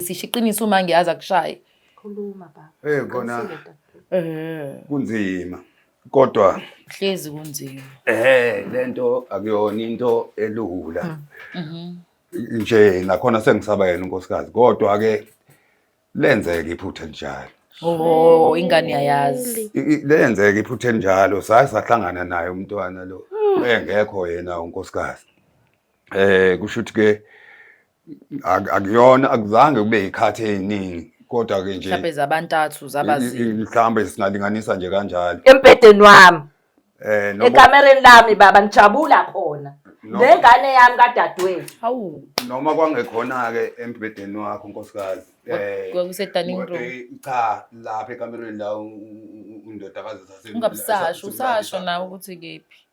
sisho iqiniso uma ngiyazi akushaye. Khuluma baba. Khona kunzima. Kodwa Hlezi kunzima. Lento akuyona into elula. Nje nakhona sengisaba yena unkosikazi. Kodwa ke lenzeke iphutha njalo. Oh, ingane yayazi. Lenzeke iphutha njalo sahlangana naye umntwana lo. Engekho yena unkosikazi. Kusho ukuthi ke akuyona akuzange kube ikhathi eziningi kodwa ke nje mhlawumbe zabantathu zabazi mhlawumbe singalinganisa nje kanjalo Empedeni wami ekamereni lami baba ngijabula khona nengane yami kadadewethu hawu noma kwangekhona ke embedeni wakho unkosikazi kwakusedaning room cha lapha ekamereni la undodakazi sase ungabusasho usasho nawe ukuthi kephi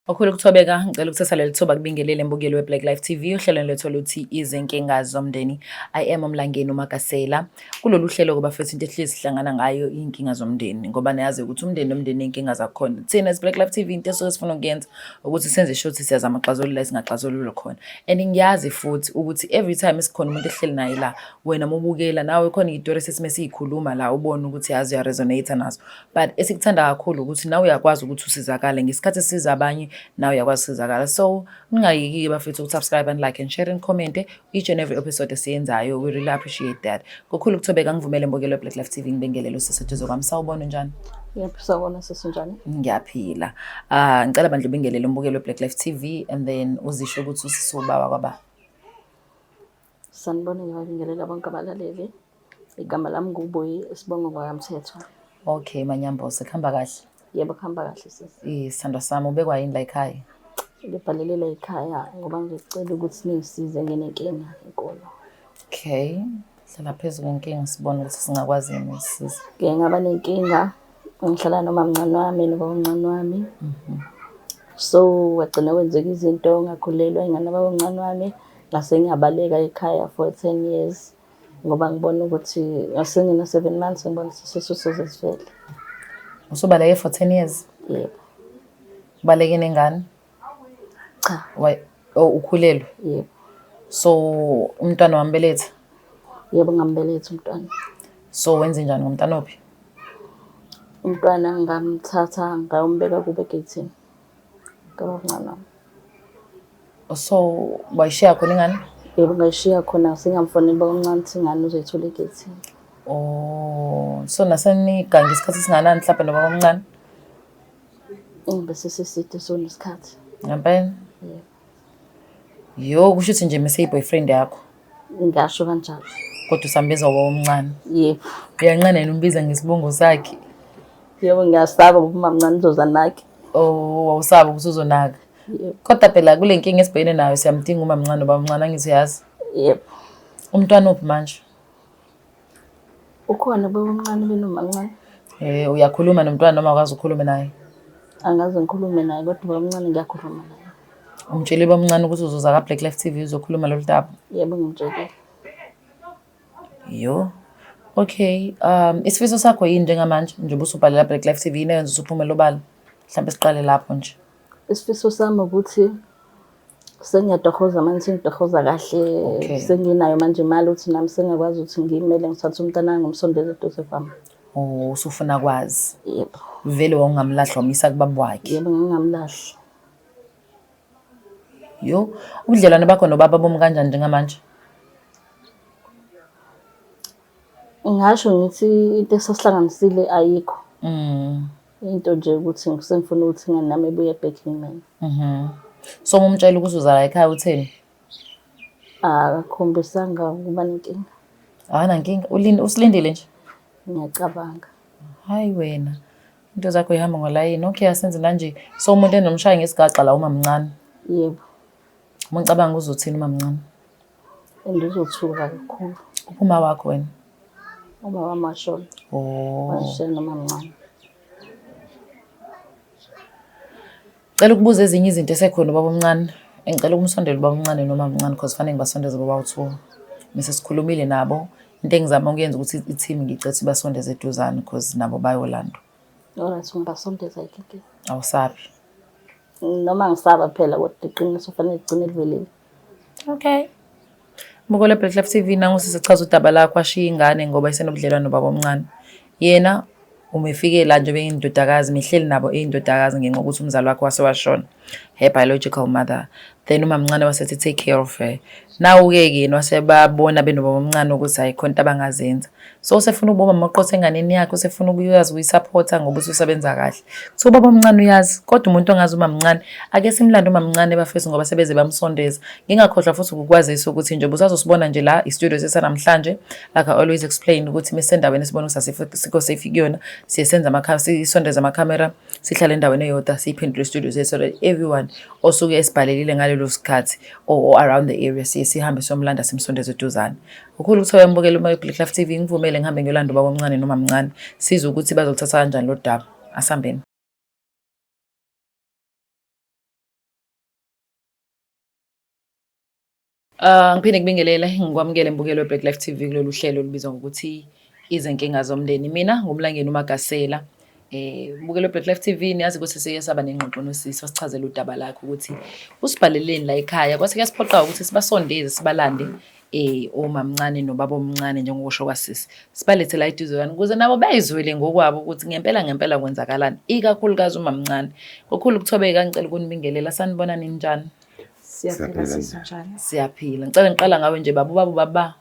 Okhulu kuthobeka ngicela ukuthatha leli thuba kubingelele embukeli weBlack Life TV uhlelo lethu luthi izinkinga zomndeni I am uMlangeni uMakasela kulolu hlelo kuba futhi into ehlezi sihlangana ngayo inkinga zomndeni ngoba niyazi ukuthi umndeni nomndeni inkinga zakhona thina as Black Life TV into esifuna ukuyenza ukuthi senze sure ukuthi siyazama ukuxazulula esingaxazulula khona and ngiyazi futhi ukuthi every time isikhona umuntu ehleli naye la wena mobukela nawe khona izitori sesikhuluma la ubone ukuthi yazi ya resonate nazo but esikuthanda kakhulu ukuthi nawe uyakwazi ukuthi usizakale ngesikhathi siza abanye now uyakwazi usizakala so ungayiki bafethu ukusubscribe and like and share and comment each and every episode esiyenzayo we really appreciate that kokhulu kuthobeka ngivumele embokelo Black Life TV ngibingelele usisetshezo kwami sawubona njani yebo sawubona sesinjani ngiyaphila ngicela bandle bingelele embokelo Black Life TV and then uzisho ukuthi usisubawa kwaba sanibona ngiyabingelela bonke abalaleli igama lami nguBuyi Sibongo kwaMthetho okay manyambo sekhamba kahle yebo khamba kahle sisi isandwa sami ubekwa yini la ekhaya ngibhalelela ekhaya ngoba ngicela ukuthi ningisize ngenenkinga enkolo okay hlala phezulu ngenkinga sibone ukuthi singakwazi yini sisi ngaba nenkinga ngihlala noma mncane wami noba umncane wami so wagcina wenzeka izinto ngakhulelwa ingane baba umncane wami ngase ngiyabaleka ekhaya for 10 years ngoba ngibona ukuthi ngasengina 7 months ngibona sisiso sezivele usubaleke for 10 years yebo baleke nengane cha ukhulelwe yebo so umntwana wambeletha yebo ngambeletha umntwana so wenze njani ngomntwana ophi umntwana ngamthatha ngayombeka kube egate ngaba mncane so bayishiya khona ingane yebo ngayishiya khona singamfonela bomncane ingane uzoyithola egate oh so nasenigange isikhathi singanani mhlawumbe noba omncane bese siside so nesikhathi ngempela yo kusho ukuthi nje mase boyfriend yakho ngasho kanjalo kodwa usambiza woba omncane yebo uyancane yena umbiza ngesibongo sakhe yebo ngiyasaba uma mncane uzoza nake oh awusaba ukuthi uzonaka kodwa phela kule nkinga esibhekene nayo siyamdinga uma mncane noba omncane angiziyazi yebo umntwana uphi manje ukhona baba omncane benoma mncane uyakhuluma nomntwana noma akwazi ukukhuluma naye angaze ngikhulume naye kodwa baba omncane ngiyakhuluma naye umtshele baba omncane ukuthi uzoza ka Black Life TV uzokhuluma lo daba yebo ngimtshele yo okay isifiso sakho yini njengamanje nje ubusubhalela Black Life TV inenze usuphumela obala mhlawumbe siqale lapho nje isifiso sami ukuthi sengiyatohoza manje sengidohoza kahle senginayo manje imali ukuthi nami sengakwazi ukuthi ngimele ngithathe umntana ngomsondeze eduze kwami usufuna kwazi yebo vele wangamlahla wamisa kubaba wakhe yebo ngingamlahla yo ubudlelwane bakho nobaba bomu kanjani njengamanje ngisho ngithi into esasihlanganisile ayikho into nje ukuthi ngisengifuna ukuthi ngane nami ebuye back kimi so umtshela ukuthi uza la ekhaya utheni akakhombisanga ukuba nenkinga nankinga usilindile nje ngiyacabanga hayi wena into zakho ihamba ngolayini okay asenze manje so umuntu enomshaya ngesigaxa la uma mncane yebo ngicabanga uzothini uma mncane ndizothuka kakhulu uphuma wakho wena uma wamashona washona noma mncane cela ukubuza ezinye izinto esekhona baba omncane engicela ukumsondela baba omncane noma mncane because fanele ngibasondeze baba u2 bese sikhulumile nabo into engizama ukuyenza ukuthi i-team ngicethe basondeze eduzane because nabo bayolanda alright ngibasondeza ikeke awusabi noma ngisaba phela kodwa iqiniso fanele ligcine livelile. Okay. Mbuko le Black Life TV nangusise chaza udaba lakho ashiya ingane ngoba isenobudlelwano baba omncane. Yena umefike la nje beyindodakazi mihleli nabo eyindodakazi ngenxa ukuthi umzali wakhe wasewashona. Her biological mother. Then umamncane wasethi take care of her. Nawu-ke yena wasebabona benobaba omncane ukuthi ayikho into abangazenza. So usefuna ukuba maqotho enganeni yakhe usefuna ukuyazi uyisupporta ngoba usebenza kahle. So ubaba omncane uyazi kodwa umuntu ongazi umamncane ake simlande umamncane bafesi ngoba sebeze bamsondeza. Ngingakhohlwa futhi ukukwazisa ukuthi nje usazosibona nje la istudio sesanamhlanje like I always explain ukuthi mesendaweni esibona usasifiko safe kuyona siyenza sisondeza amakhamera sihlala endaweni eyodwa siyiphendule studio so that everyone osuke esibhalelile ngalelo sikhathi or around the area sihambe somlanda simsondeze eduzane. Ukhulu ukuthi uyambukela uma Black Life TV ngivumele ngihambe ngiyolanda ubaba omncane noma mncane siza ukuthi bazothatha kanjani lo daba asambeni. Ngiphinde ngibingelele ngikwamukele mbukelo we Black Life TV kulolu hlelo olubizwa ngokuthi izinkinga zomndeni. Mina ngumlangeni uMagasela. Mbukelo Black Life TV niyazi ukuthi siyesaba nengxoxo nosisi wasichazela udaba lakhe ukuthi usibhaleleni la ekhaya kwase kuyasiphoqa ukuthi sibasondeze sibalande omamncane nobaba omncane njengokusho kwasisi sibalethe la eduzane ukuze nabo bayizwele ngokwabo ukuthi ngempela kwenzakalani ikakhulukazi umamncane. Ngokhulu ukuthobeka ngicela ukunibingelela sanibona nini njani? Siyaphila sisonjani? Siyaphila. Ngicela ngiqala ngawe nje baba.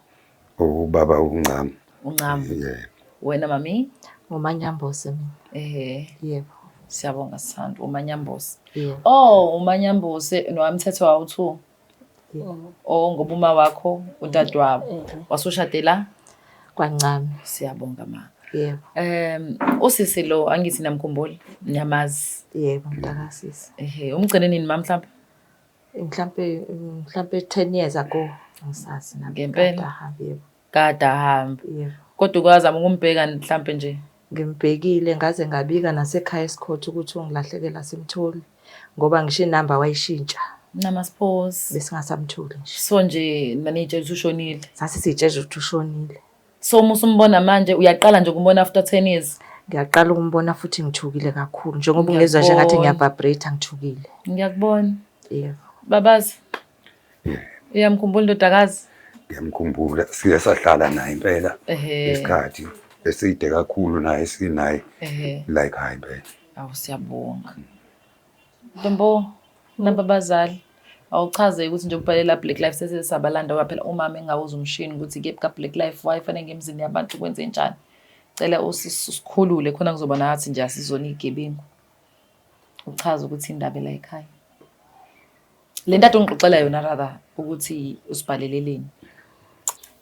Ubaba uNcam. Uncam. Yeah. Wena mami? Umanyambosi mina. Yebo. Siyabonga sithando uManyambosi. Yebo. Oh, uManyambosi nowamthetho wawu2. Yebo. Ngoba uma wakho udadewabo wasushadela kwaNcami. Siyabonga ma. Yebo. Usisi lo angithi namkhumbula nyamazi. Yebo mntakasisi. Umgcine nini ma mhlawumbe? Mhlambe 10 years ago ngisazi nami. Ngempela. Yebo. Kade ahambe. Yebo. Kodwa ukwazama ukumbheka mhlawumbe nje. Ngimbhekile ngaze ngabika nasekhaya esikhothi ukuthi ungilahlekela simtholi ngoba ngisho inamba wayishintsha. Namaspose. Besingasamtholi nje. So nje manager ushonile. Sasi sitsheje ukuthi ushonile. So musumbona manje uyaqala nje ukumbona after 10 years. Ngiyaqala ukumbona futhi ngithukile kakhulu njengoba ungezwe nje ngathi ngiyavibrate ngithukile. Ngiyakubona. Yebo. Babazi. Uyamkhumbula indodakazi? Ngiyamkhumbula siye sahlala naye impela isikhathi eside kakhulu naye sinaye like high impela. Awu siyabonga. Ntombo nababazali awuchaze ukuthi nje ubhalela Black Life sesesabalanda waphela umama engawuza umshini ukuthi ke ka Black Life wayifanele ngemzini yabantu kwenze njani. Cela usikhulule khona kuzoba nathi nje asizona igebengu. Uchaza ukuthi indaba la ekhaya. Le ntatho ngixoxela yona rather ukuthi usibhaleleleni.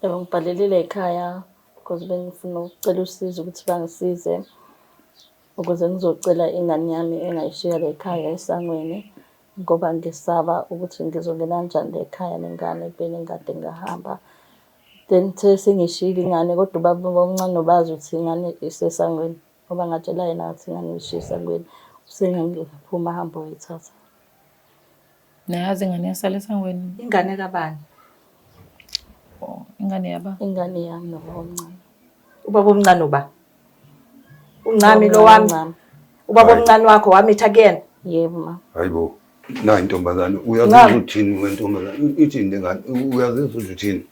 Yebo ngibhalelile ekhaya because bengifuna ukucela usizo ukuthi bangisize ukuze ngizocela ingane yami engayishiya la ekhaya esangweni ngoba ngisaba ukuthi ngizongena kanjani la ekhaya nengane benengade ngahamba. Then sengishila ingane kodwa ubaba omncane nobazi ukuthi ingane isesangweni ngoba ngatshela yena ukuthi ingane ishiya esangweni usengiphuma ahambe uyithatha. Nayazi ingane yasala esangweni. Ingane kabani? Ingane yaba? Ingane yami nobaba omncane. Ubaba omncane uba? Uncami lo wami. Ubaba omncane wakho wamitha kuyena? Yebo ma. Hayibo. Na intombazane uyazi uthini wentombazane ithini lengane uyazi ukuthi uthini.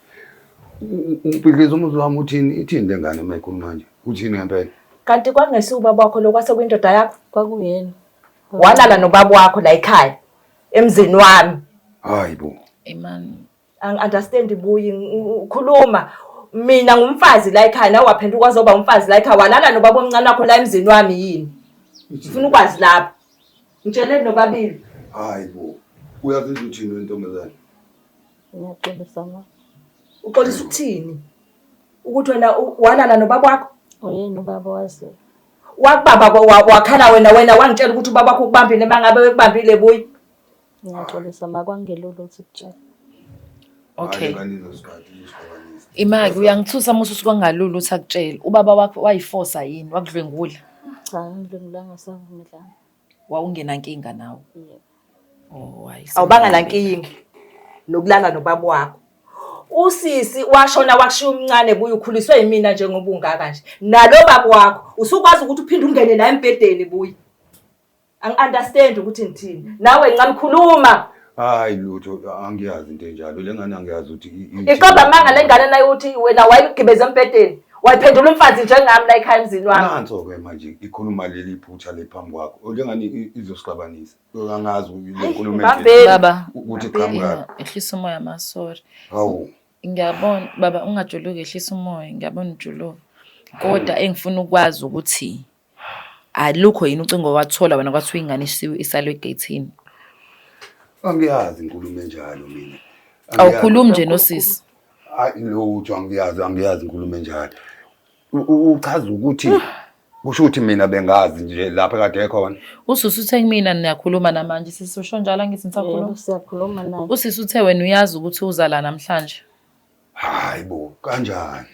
Umphihlisa umuzi wami uthini ithini lengane mayikhuluma manje uthini ngempela. Kanti kwangesi ubaba wakho lo kwase kwindoda yakho? Kwakuyena. Walala nobaba wakho la ekhaya emzini wami. Hayibo. Imani. Understand buyi ukhuluma mina ngumfazi la ekhaya nawe waphenduka kwazoba umfazi la ekhaya walala nobaba omncane wakho la emzini wami yini? Ufuna ukwazi lapha. Ngitshele nobabili. Hayibo. Uyazi uthini wentombazane? Ngiyaxolisa ma. Uxolisa ukuthini? Ukuthi wena walala nobaba wakho? Oyena ubaba wazi. Wakubaba wakhala wena wangitshela ukuthi ubaba wakho ukubambile mangabe wekubambile buyi. Ngiyaxolisa ma kwangelulu ukuthi kutshela. Okay. Imaki uyangithusa musu sikwangalulu uthi akutshela. Ubaba wakho wayiforce yini? Wakudlwengula? Cha, ngidlengulanga savumelana. Wawungena inkinga nawe. Yebo. Oh, hayi. Awubanga la nkingi nokulala nobaba wakho. Usisi washona wakushiya umncane buyi ukhuliswe yimina njengoba ungaka nje. Nalo baba wakho usukwazi ukuthi uphinde ungene la embedeni buyi. Angi-understand ukuthi ngithini. Nawe ngingamkhuluma. Hayi lutho angiyazi into enjalo lengane angiyazi ukuthi Iqamba amanga lengane nayo uthi wena wayigibeza empedeni. Wayiphendula umfazi njengami la ekhaya emzini wami. nanso ke manje ikhuluma leli phutha lephambi kwakho lengane izosixabanisa angazi le nkulumo Baba, ukuthi qhamuka ehlisa umoya masori. hawu Ngiyabona baba ungajuluki ehlisa umoya, ngiyabona ujuluka. Kodwa engifuna ukwazi ukuthi alukho yini ucingo wathola wena kwathi ingane isalwe egate. angiyazi inkulumo enjalo mina Awukhulumi nje nosisi. hayi lutho angiyazi inkulumo enjalo uchaza ukuthi kusho ukuthi mina bengazi nje lapha kade ekhona Usisi uthe kumina niyakhuluma namanje sisho njalo ngithi nisakhuluma. Yebo siyakhuluma naye. Usisi uthe wena uyazi ukuthi uzala namhlanje. hayi bo kanjani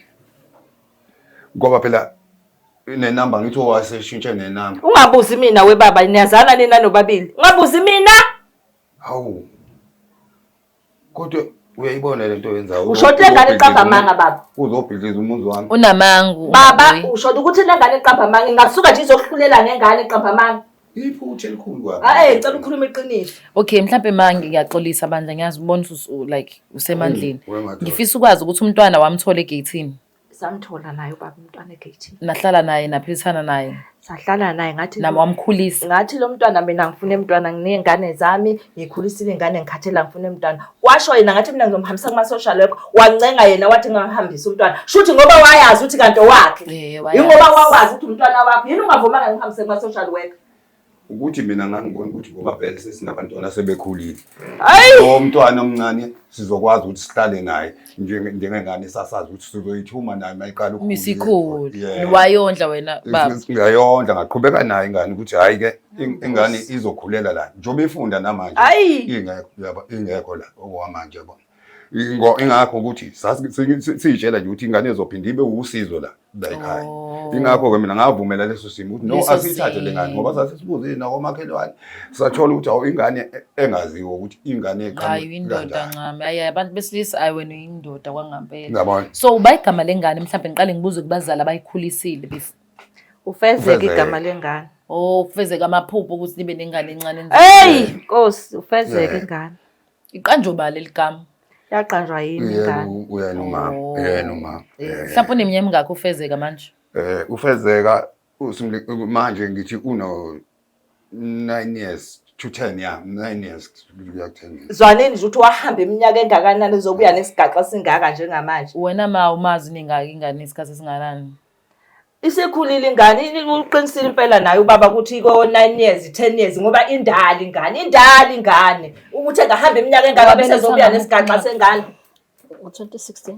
ngoba phela nenamba ngithi owaseshintshe nenamba Ungabuzi mina webaba niyazana nina nobabili. Ungabuzi mina. hawu kodwa uyayibona lento yenzayo Ushote ngane iqamba amanga baba. uzobhidliza umuzi wami Unamangu. Baba ushoda ukuthi lengane iqamba amanga ingasuka nje izokuhlulela ngengane iqamba amanga. iphuthe elikhulu kwami Ngicela ukukhuluma iqiniso. Okay, mhlambe manje ngiyaxolisa bandla ngiyazi ubona like usemandleni. wema Ngifisa ukwazi ukuthi umntwana wamthola egate. Samthola naye ubaba umntwana egate. Nahlala naye naphilisana naye. Sahlala naye ngathi Nami wamkhulisa. ngathi lo mntwana mina ngifuna emntwana nginezingane zami ngikhulisile ingane ngikhathela ngifuna emntwana. Washo yena ngathi mina ngizomhambisa kuma social worker wancenga yena wathi ngihambise umntwana. Shuthi ngoba wayazi ukuthi kanti wakhe. Ingoba wawazi ukuthi umntwana wakhe yini ungavumanga ngihambise kuma social worker. ukuthi mina ngangibona ukuthi ngoba phela sesinabantwana sebekhulile Hayi umntwana omncane sizokwazi ukuthi sihlale naye njengengane sasazi ukuthi sizoyithuma naye mayiqala ukukhula Misikhulu. Wayondla wena baba. ngiyayondla ngaqhubeka naye ingane ukuthi hayi ke ingane izokhulela la njobe ifunda namanje Hayi. ingekho la okwamanje yabona ingakho ukuthi siyitshela nje ukuthi ingane izophinda ibe usizo la ekhaya ingakho ke mina ngavumela leso simo ukuthi no asithathe lengane ngoba sasisibuze nakomakhelwane sathola ukuthi awu ingane engaziwa ukuthi ingane Hayi indoda ncame. Hayi abantu besilisa ayi wena uyindoda kwangempela. ngiyabona So ubayigama lengane mhlambe ngiqale ngibuze kubazala bayikhulisile ufezeke igama lengane. ufezeka amaphupho ukuthi nibe nengane encane Hey Nkosi ufezeke ingane. Iqanjwe bale ligama. Yaqanjwa yini ingane? uyena umama yena umama Mhlawumbe uneminyaka mingakho ufezeka manje. ufezeka manje ngithi uno 9 years to 10 yeah 9 years kuya 10 years Zwaneni nje ukuthi wahamba iminyaka engakanani uzobuya nesigaxa singaka njengamanje. Wena ma umazi ningaki ingane isikhathi singalani. Isekhulile ingane uqinisile impela naye ubaba ukuthi ko 9 years 10 years ngoba indala ingane ukuthi engahamba iminyaka engaka bese zobuya nesigaxa sengane. U-2016.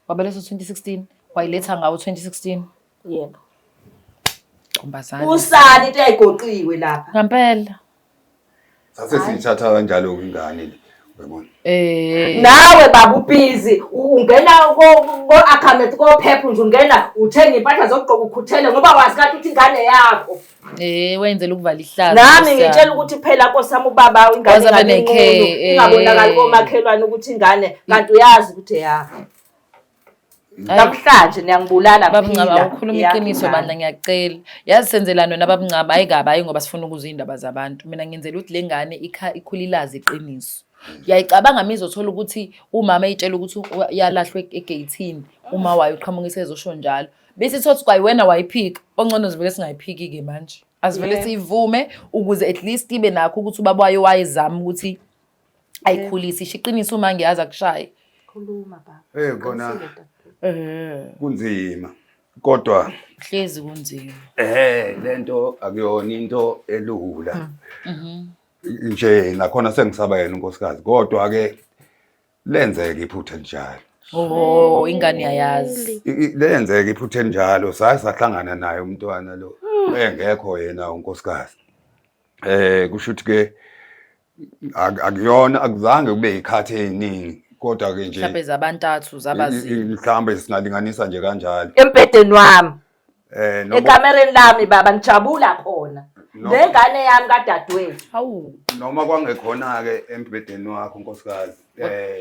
Wabeletha 2016 wayiletha ngawo 2016. Yebo. Ntombazane. Usani into eyayigoqiwe lapha. Ngempela. sase siyithatha kanjalo ingane le uyabona Nawe baba ubhizi ungena ko account ko phepha nje ungena uthenga impahla zokugqoka ukhuthele ngoba wazi kathi ukuthi ingane yakho. Wenzela ukuvala ihlazo. Nami ngitshela ukuthi phela nkosami ubaba ingane ingabonakali komakhelwane ukuthi ingane kanti uyazi ukuthi yakho. Namhlanje niyangibulala Baba Mncaba phila. ukhuluma iqiniso bandla ngiyacela. Yazi senzelana nababa Mncaba ayikabi hayi ngoba sifuna ukuzwa indaba zabantu. Mina ngiyenzela ukuthi lengane ikhulilazi iqiniso. Uyayicabanga mizothola ukuthi umama eyitshela ukuthi yalahlwe egate uma wayo uqhamukise ezosho njalo. Bese thothi kwayiwena wayiphika. Ongcono zivele singayiphiki ke manje. Asivele sivume ukuze at least ibe nakho ukuthi ubaba wayo wayezama ukuthi ayikhulise. Ishiqiniso uma ngiyazi akushaye. Khuluma baba. kona kunzima kodwa Hlezi kunzima. lento akuyona into elula nje nakhona sengisaba yena unkosikazi kodwa ke lenzeke iphutha elinjalo Ingane yayazi. lenzeke iphutha elinjalo sahlangana naye umntwana lo engekho yena unkosikazi kusho ukuthi ke akuyona akuzange kube ikhathi eziningi kodwa ke nje Mhlawumbe zabantathu zabazi. mhlawumbe singalinganisa nje kanjalo Empedeni wami. noma Ekamereni lami baba ngijabula khona. Lengane yami kadadewethu. Hawu. noma kwangekhona ke embedeni wakho unkosikazi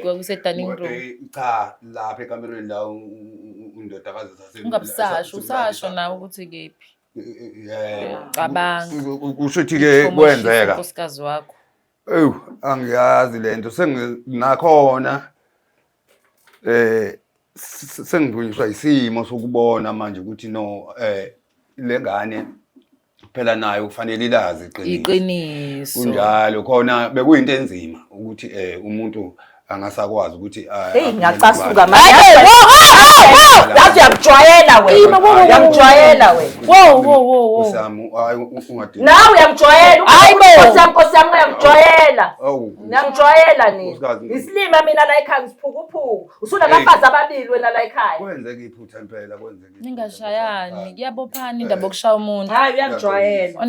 Kwakusedaning room. cha lapha ekamereni la undodakazi Ungabusasho usasho nawe ukuthi kephi. Cabanga. Kusho ukuthi-ke kwenzeka. Unkosikazi wakho. Ewu, angiyazi lento senginakhona sengivunyiswa isimo sokubona manje ukuthi no le ngane phela nayo kufanele ilazi Iqiniso. kunjalo khona bekuyinto enzima ukuthi umuntu angasakwazi ukuthi Hey ngiyacasuka manje. Yazi uyamjwayela wena. Uyamjwayela wena. Wo. Usami hayi ungadini. Nawe uyamjwayela. Nkosi yami uyamjwayela. Awu. Ngiyamjwayela nina. Isilima mina la ekhaya ngiphukuphuku. Usunabafazi ababili wena la ekhaya. Kwenzeka iphutha impela kwenzeka. Ningashayani, kuyabophana indaba yokushaya umuntu. Hayi uyamjwayela.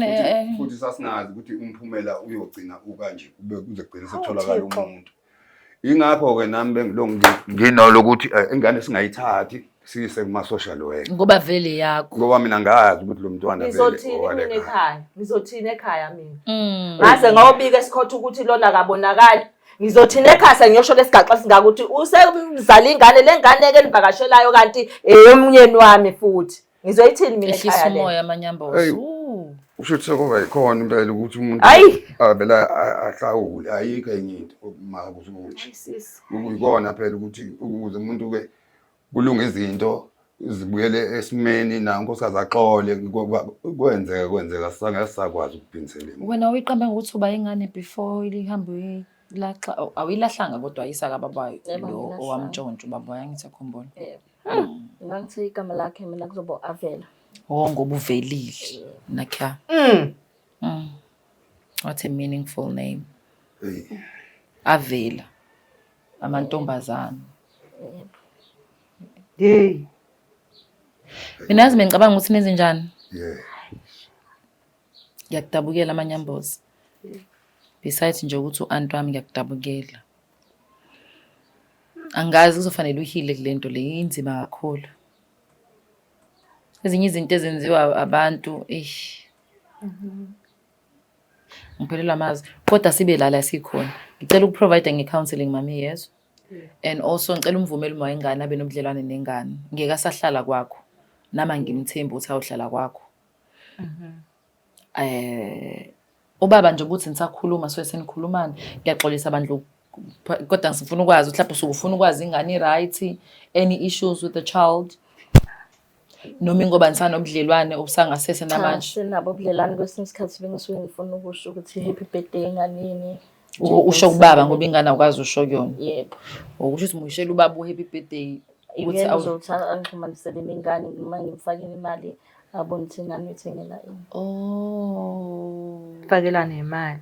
Futhi sasingazi ukuthi umphumela uyogcina ukanje kube kuzogcina sekutholakala umuntu. Ingakho-ke nami bengilongo nginalo ukuthi ingane singayithathi siyise kuma-social worker. Ngoba vele yakho. Ngoba mina ngazi ukuthi lo mntwana vele Ngizothini mina ekhaya? Ngizothini ekhaya mina? Ngaze ngawubika esikhotha ukuthi lona akabonakali. Ngizothini ekhaya sengiyosho lesigaxa singakuthi usemzala ingane lengane-ke elivakashelayo kanti eyomnyeni wami futhi. Ngizoyithini mina ekhaya Ehlisa le? Hey. umoya amanyambozi. Usho ukuthi sekuba yikhona impela ukuthi umuntu vele ahlawule ayikho enye into makuzuthi. Ukuyikona phela ukuthi ukuze umuntu-ke kulunga izinto zibuyele esimeni nankosikazi axole kwenzeka sangasakwazi ukuphindisela. Wena uyiqambe ngokuthi uba ingane before lihambe laxa awuyilahlanga kodwa ayisaka babayo lo owamtshontsha ubaba yangithi akhumbula. Ngangithi igama lakhe mina kuzoba Avela. Ngoba uvelile nakha. What a meaningful name. Avela. Amantombazana. Hey. Mina yazi ngicabanga ukuthi nenze njani. Yeah. Ngiyakudabukela amanyambozi. Besides nje ukuthi uAntu wami ngiyakudabukela. Angazi kuzofanele uhile kulento le inzima kakhulu. Ezinye izinto ezenziwa abantu ngiphelelwa amazi kodwa sibe lala sikhona. Ngicela ukuprovide ngecounseling mami yeso. And also ngicela umvumela uma ingane abe nobudlelwane nengane. Ngeke asahlala kwakho. Nama ngimthemba ukuthi awuhlala kwakho. Ubaba nje ubuthi nisakhuluma so senikhulumana ngiyaxolisa abantu kodwa ngifuna ukwazi mhlawumbe usufuna ukwazi ingane i-right any issues with the child noma ngoba nisanobudlelwane obusangasese namanje. Sinabo ubudlelwane kwesinye isikhathi bengisuke ngifuna ukusho ukuthi happy birthday enganini. Usho kubaba ngoba ingane awukazi usho kuyona. Yebo. Okusho ukuthi nguyishela ubaba happy birthday ukuthi awuzothanda angixhumanisele ingane noma ngimfakile imali abone ukuthi ingane uyithengela ini. Fakela nemali.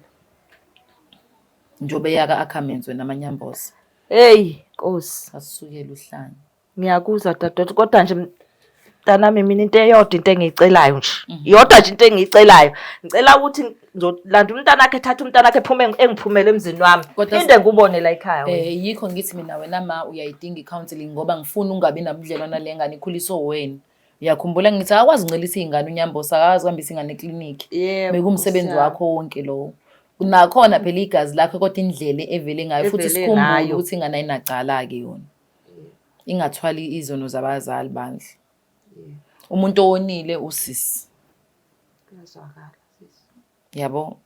Njobe yaka akhamenzwe namanyambozi. Hey, Nkosi. Asisukela uhlanga. Ngiyakuzwa dadodwa kodwa nje mntanami mina into eyodwa into engiyicelayo nje. Iyodwa nje into engiyicelayo. Ngicela ukuthi ngizolanda umntanakhe ethatha umntanakhe ephume engiphumele emzini wami. Inde ngubone la ekhaya wena. Yikho ngithi mina wena ma uyayidinga icounseling ngoba ngifuna ungabi nabudlelwana lengane ikhuliso wena. Uyakhumbula ngithi akwazi uncelisa izingane unyambosa akazi kuhambisa ingane ekliniki. Bekumsebenzi wakho wonke lo. Unakhona phela igazi lakho kodwa indlela evele ngayo futhi sikhumbule ukuthi ingane ayinacala ke yona. Ingathwali izono zabazali bandle. Umuntu owonile usisi. Kuyazwakala sisi. Yabo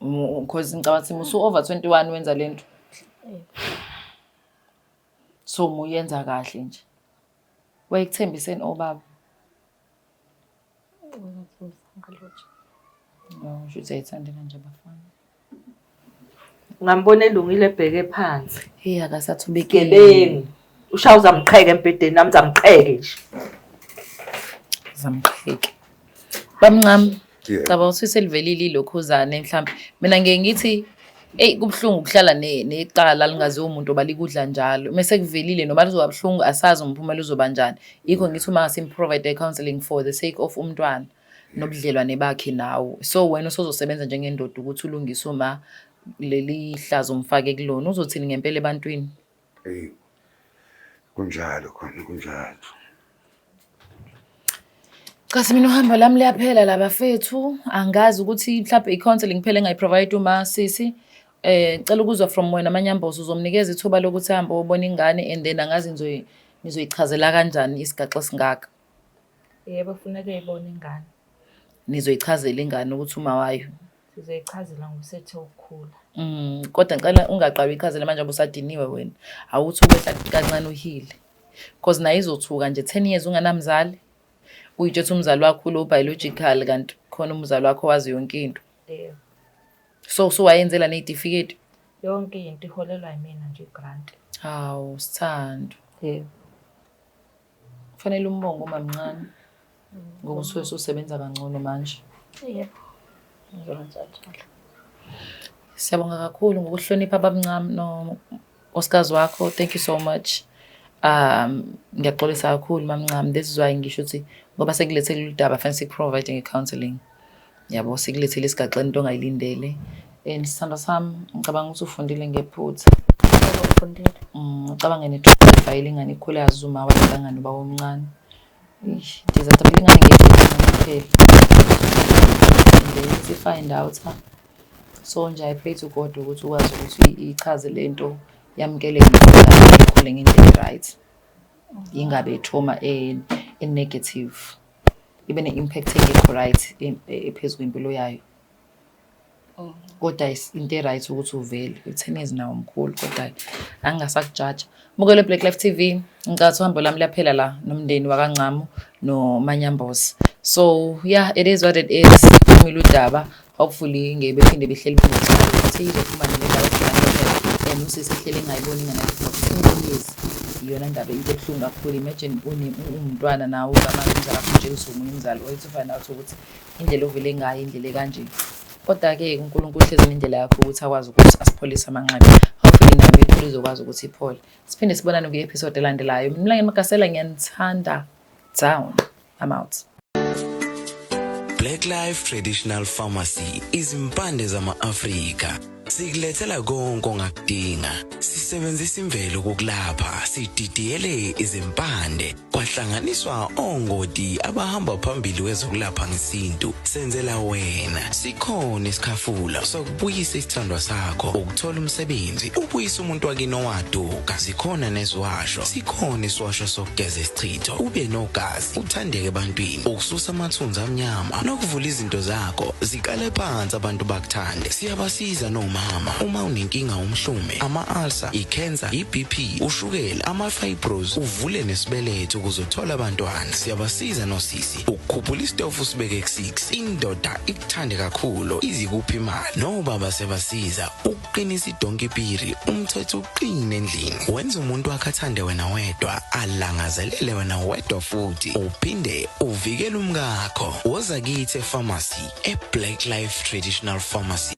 because ngicabanga ukuthi musu over 21 wenza lento. So muyenza kahle nje. Wayekuthembiseni obaba. No, should ayithande kanje abafana. Ngambona elungile ebheke phansi. Hey akasathubekile. Gebengu. Ushawu zamqheke empedeni nami zamqheke nje. Zamqheke. Bamncane. Cabanga ukuthi selivelile lokhuzane mhlawumbe. Mina ngeke ngithi kubhlungu ukuhlala necala lingaziwa umuntu obalikudla njalo. Mase kuvelile noma lizoba bhlungu asazi umphumela uzoba njani. Yikho ngithi uma simprovide counseling for the sake of umntwana nobudlelwane bakhe nawo. So wena usozosebenza njengendoda ukuthi ulungise uma leli hlazo umfake kulona uzothini ngempela ebantwini. Kunjalo khona kunjalo. Kasi mina uhamba lami liyaphela laba fethu angazi ukuthi mhlawumbe icounseling phela engayiprovide uma sisi ngicela ukuzwa from wena amanyambozi uzomnikeza ithuba lokuthi hamba ubone ingane and then angazi nizoyichazela kanjani isigaxa singaka. Yebo kufanele uyibone ingane. nizoyichazela ingane ukuthi uma wayo. Sizoyichazela ngosethe ukukhula. Kodwa ngicela ungaqali uyichazele manje ngoba usadiniwe wena. Awuthi ukwehla kancane uhile. Because naye izothuka nje 10 years unganamzali. Uyitsho ukuthi umzali wakho lo biological kanti khona umzali wakho wazi yonke into. Yebo. So wayenzela nezitifiketi. Yonke into iholelwa yimina nje grant. Hawu Sithando. Yebo. Kufanele umbongo umamncane. Ngoba usebenza kangcono manje. Yebo. Ngizokwenza njalo. Siyabonga kakhulu ngokuhlonipha abamncane no-Oscars wakho. Thank you so much. Ngiyaxolisa kakhulu mamncane. This is why ngisho ukuthi ngoba sekulethele uludaba fanele providing counseling. Yabo sekulethele isigaxeni into ongayilindele. Sithando sami ngicabanga ukuthi ufundile ngephutha. Ufundile. Ngicabanga ne-profile ingane ikhule yazuma walengane uba omncane. Ndizathatha ingane ngephutha. Then find out so nje I pray to God ukuthi ukwazi ukuthi ichaze lento yamkele ikhule ngendlela right. Ingabe trauma negative. Ibe ne-impact engekho right ephezulu kwempilo yayo. Kodwa into right ukuthi uvele 10 years nawo mkhulu kodwa angingasakujudge. Mukele Black Life TV ngicatha uhambo lami laphela la nomndeni wakaNcamo noManyambozi. So yeah, it is what it is. Kumile udaba hopefully ngebe phinde behleli ukuthi izophuma nendaba and usesihlele ngayiboni ingane yakho years. Iyona ndaba into ebuhlungu kakhulu. Imagine umntwana nawo ngamanje akho uzomunye umzali oyithi find out ukuthi indlela ovele ngayo indlela kanje. Kodwa ke uNkulunkulu uhlezi indlela yakho ukuthi akwazi ukuthi asipholise amanqabi. Hopefully nawe impilo izokwazi ukuthi iphole. Siphinde sibonane kwi-episode elandelayo. Mina Makasela ngiyanithanda. Down. I'm out. Black Life Traditional Pharmacy izimpande zama-Afrika. Sikulethela konke ongakudinga. Sisebenzisa imvelo kokulapha, sididiyele izimpande, kwahlanganiswa ongoti abahamba phambili kwezokulapha ngesintu. Senzela wena. Sikhona isikhafula sokubuyisa isithandwa sakho, ukuthola umsebenzi, ubuyisa umuntu wakini owaduka. Sikhona neziwasho. Sikhona isiwasho sokugeza isichitho, ube nogazi, uthandeke ebantwini, ukususa amathunzi amnyama, nokuvula izinto zakho zikale phansi abantu bakuthande. Siyabasiza noma uma unenkinga umhlume, ama-ulcer, i-cancer, i-BP, ushukela, ama-fibros, uvule nesibeletho ukuzothola abantwana. Siyabasiza nosisi ukukhuphula isitofu sibeke ku-6, indoda ikuthande kakhulu izikuphi imali. Nobaba sebasiza ukuqinisa idonkipiri, umthetho uqine endlini. Wenza umuntu wakhe athande wena wedwa, alangazelele wena wedwa futhi uphinde uvikele umkakho. Woza kithi e-pharmacy, e-Black Life Traditional Pharmacy.